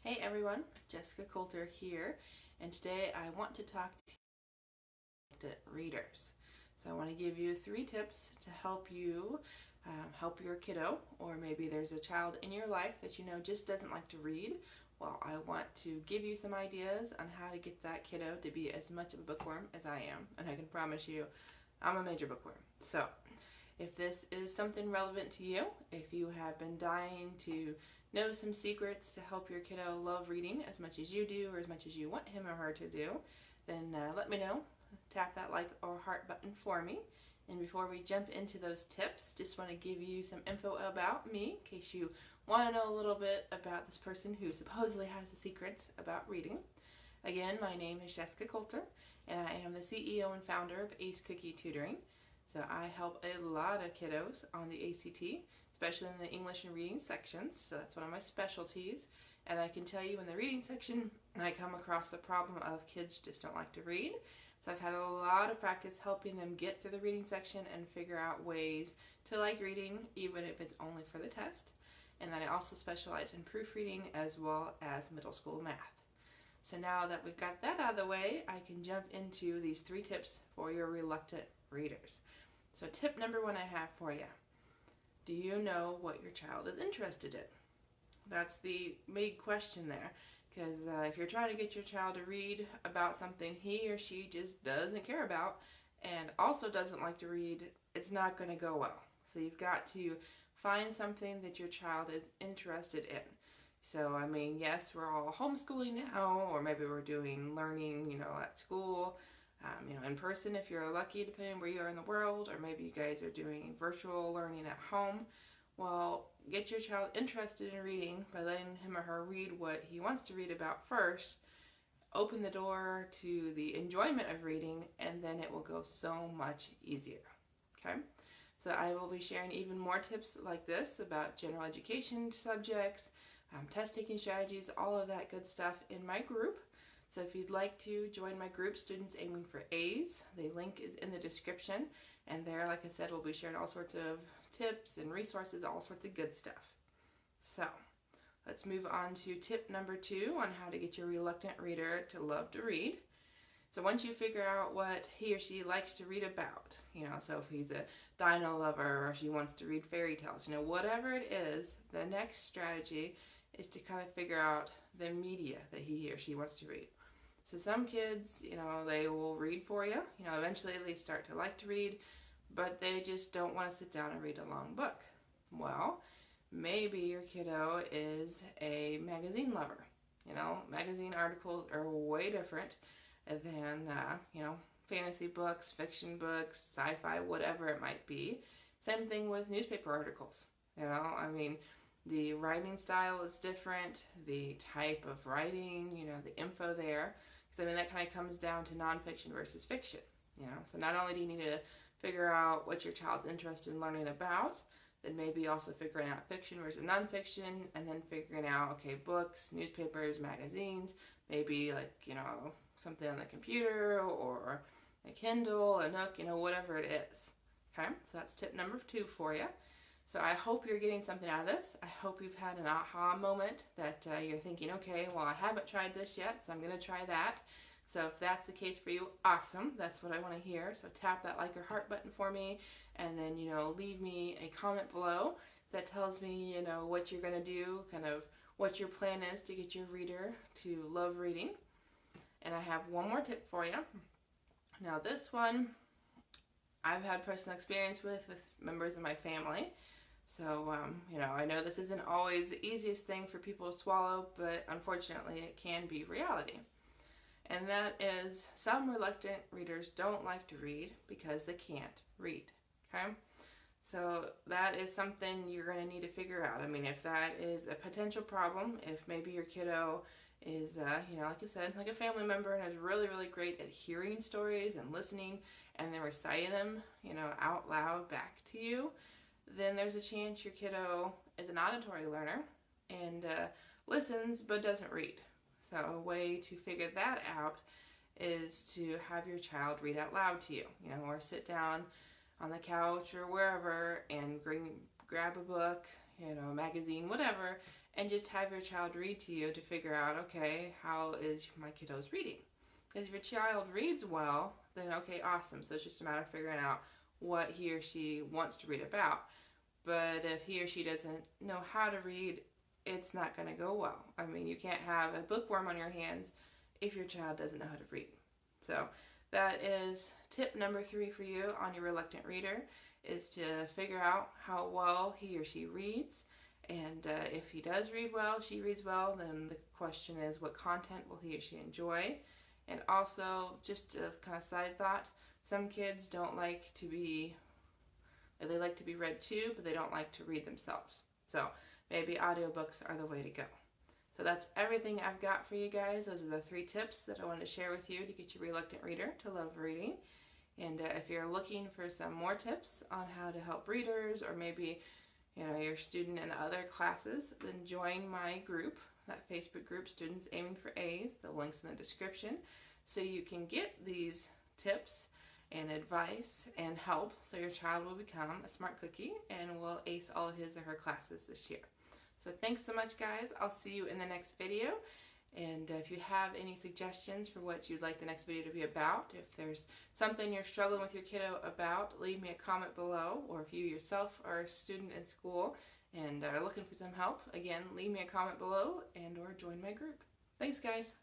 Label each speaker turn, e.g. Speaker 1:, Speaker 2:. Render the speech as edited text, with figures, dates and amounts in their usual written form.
Speaker 1: Hey everyone, Jessica Coulter here, and today I want to talk to readers. So I want to give you 3 tips to help you help your kiddo, or maybe there's a child in your life that you know just doesn't like to read. Well, I want to give you some ideas on how to get that kiddo to be as much of a bookworm as I am, and I can promise you I'm a major bookworm. So if this is something relevant to you, if you have been dying to know some secrets to help your kiddo love reading as much as you do or as much as you want him or her to do, then let me know. Tap that like or heart button for me. And before we jump into those tips, just want to give you some info about me in case you want to know a little bit about this person who supposedly has the secrets about reading. Again, my name is Jessica Coulter, and I am the CEO and founder of Ace Cookie Tutoring. So I help a lot of kiddos on the ACT, especially in the English and reading sections. So that's one of my specialties. And I can tell you in the reading section, I come across the problem of kids just don't like to read. So I've had a lot of practice helping them get through the reading section and figure out ways to like reading, even if it's only for the test. And then I also specialize in proofreading as well as middle school math. So now that we've got that out of the way, I can jump into these 3 tips for your reluctant readers. So tip number 1 I have for you. Do you know what your child is interested in? That's the big question there. Because if you're trying to get your child to read about something he or she just doesn't care about and also doesn't like to read, it's not going to go well. So you've got to find something that your child is interested in. So, I mean, yes, we're all homeschooling now, or maybe we're doing learning, at school, in person if you're lucky, depending on where you are in the world, or maybe you guys are doing virtual learning at home. Well, get your child interested in reading by letting him or her read what he wants to read about first. Open the door to the enjoyment of reading, and then it will go so much easier. Okay? So I will be sharing even more tips like this about general education subjects, test-taking strategies, all of that good stuff in my group. So if you'd like to join my group, Students Aiming for A's, the link is in the description. And there, like I said, we'll be sharing all sorts of tips and resources, all sorts of good stuff. So let's move on to tip number 2 on how to get your reluctant reader to love to read. So once you figure out what he or she likes to read about, so if he's a dino lover or she wants to read fairy tales, whatever it is, the next strategy is to kind of figure out the media that he or she wants to read. So some kids, they will read for you. Eventually they start to like to read, but they just don't want to sit down and read a long book. Well, maybe your kiddo is a magazine lover. Magazine articles are way different than, fantasy books, fiction books, sci-fi, whatever it might be. Same thing with newspaper articles. The writing style is different, the type of writing, the info there. Because that kind of comes down to nonfiction versus fiction. So not only do you need to figure out what your child's interested in learning about, then maybe also figuring out fiction versus nonfiction, and then figuring out, okay, books, newspapers, magazines, maybe something on the computer or a Kindle, a Nook, whatever it is. Okay, so that's tip number 2 for you. So I hope you're getting something out of this. I hope you've had an aha moment that you're thinking, okay, well, I haven't tried this yet, so I'm going to try that. So if that's the case for you, awesome. That's what I want to hear. So tap that like or heart button for me, and then, leave me a comment below that tells me, what you're going to do, kind of what your plan is to get your reader to love reading. And I have one more tip for you. Now this one I've had personal experience with members of my family. So, I know this isn't always the easiest thing for people to swallow, but unfortunately it can be reality. And that is, some reluctant readers don't like to read because they can't read, okay? So that is something you're going to need to figure out. If that is a potential problem, if maybe your kiddo is, like I said, like a family member and is really, really great at hearing stories and listening and then reciting them, out loud back to you, then there's a chance your kiddo is an auditory learner and listens but doesn't read. So a way to figure that out is to have your child read out loud to you, or sit down on the couch or wherever and grab a book, a magazine, whatever, and just have your child read to you to figure out, okay, how is my kiddo's reading? Because if your child reads well, then okay, awesome. So it's just a matter of figuring out what he or she wants to read about. But if he or she doesn't know how to read, it's not going to go well. I mean, you can't have a bookworm on your hands if your child doesn't know how to read. So that is tip number 3 for you on your reluctant reader, is to figure out how well he or she reads. And if he does read well, she reads well, then the question is, what content will he or she enjoy? And also, just a kind of side thought, some kids don't like to be, they like to be read to, but they don't like to read themselves. So maybe audiobooks are the way to go. So that's everything I've got for you guys. Those are the 3 tips that I wanted to share with you to get your reluctant reader to love reading. And if you're looking for some more tips on how to help readers, or maybe your student in other classes, then join my group, that Facebook group, Students Aiming for A's. The link's in the description, so you can get these tips and advice and help so your child will become a smart cookie and will ace all of his or her classes this year. So thanks so much, guys. I'll see you in the next video. And if you have any suggestions for what you'd like the next video to be about, if there's something you're struggling with your kiddo about, leave me a comment below. Or if you yourself are a student in school and are looking for some help, again, leave me a comment below and or join my group. Thanks, guys.